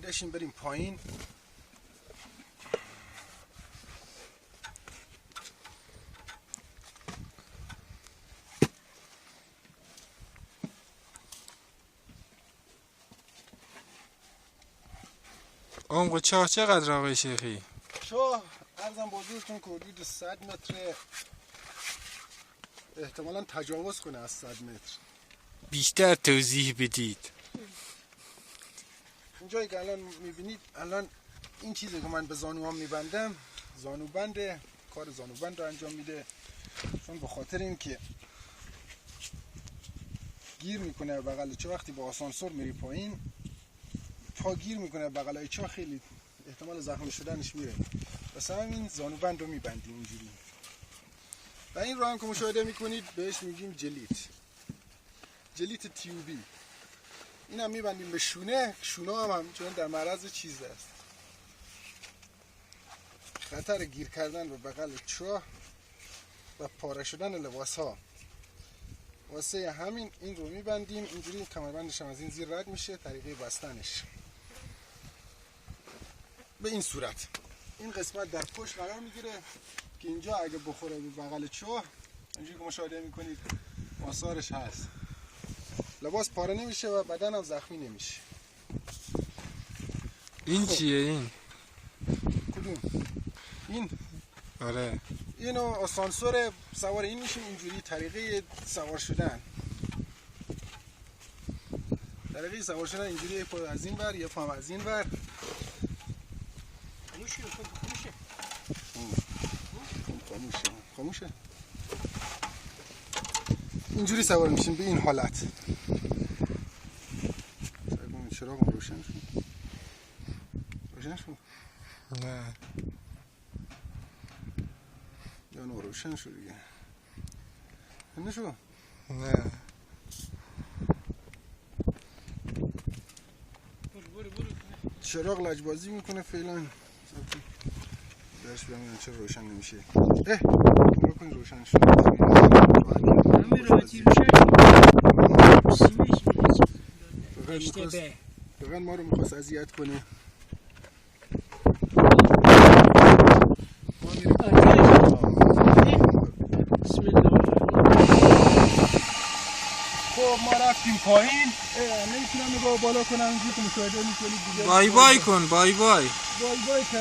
آماده شیم بریم پایین. عمق چاه چقدر آقای شیخی؟ چاه عرضم بزرگتون که حدود 100 متر، احتمالا تجاوز کنه از 100 متر. بیشتر توضیح بدید. اینجایی که الان میبینید، الان این چیزی که من به زانوام میبندم زانوبنده، کار زانوبند رو انجام میده، چون به خاطر این که گیر میکنه بغل چاه. وقتی با آسانسور میری پایین پا گیر میکنه بغلای چاه، خیلی احتمال زخمی شدنش میره. واسه همین زانوبند رو میبندیم اینجوری. و این رو هم که مشاهده میکنید بهش میگیم جلیت تیوبی. این هم میبندیم به شونه. شونه هم چون در معرض چیز است، خطر گیر کردن به بغل چاه و پاره شدن لباس ها. واسه همین این رو میبندیم اینجوری. کمربندش هم از این زیر رد میشه. طریقه بستنش به این صورت. این قسمت در پشت قرار میگیره که اینجا اگه بخوره به بغل چاه، اینجوری که مشاهده میکنید آثارش هست، لباس پاره نمیشه و بدن هم زخمی نمیشه. این چیه این؟ کدوم؟ این؟ آره. اینو آسانسور سوار این میشیم اینجوری. طریقه سوار شدن اینجوری، یه پا از این ور یه پا از این ور. خاموشه. اینجوری سوار میشیم به این حالت. چراغ روشن شد. نه یا نه روشن شد دیگه. نشو. نه. چراغ لجبازی میکنه فعلا. درش بیام چرا روشن نمیشه. نگاه کن روشن شد. فقط ما رو میخواست اذیت کنه. خب ما رفتیم پایین. نمیتونم نگاه بالا کنم اینجوری که مشاهده میکنید دیگه. بای بای کن. بای بای. بای بای کرد.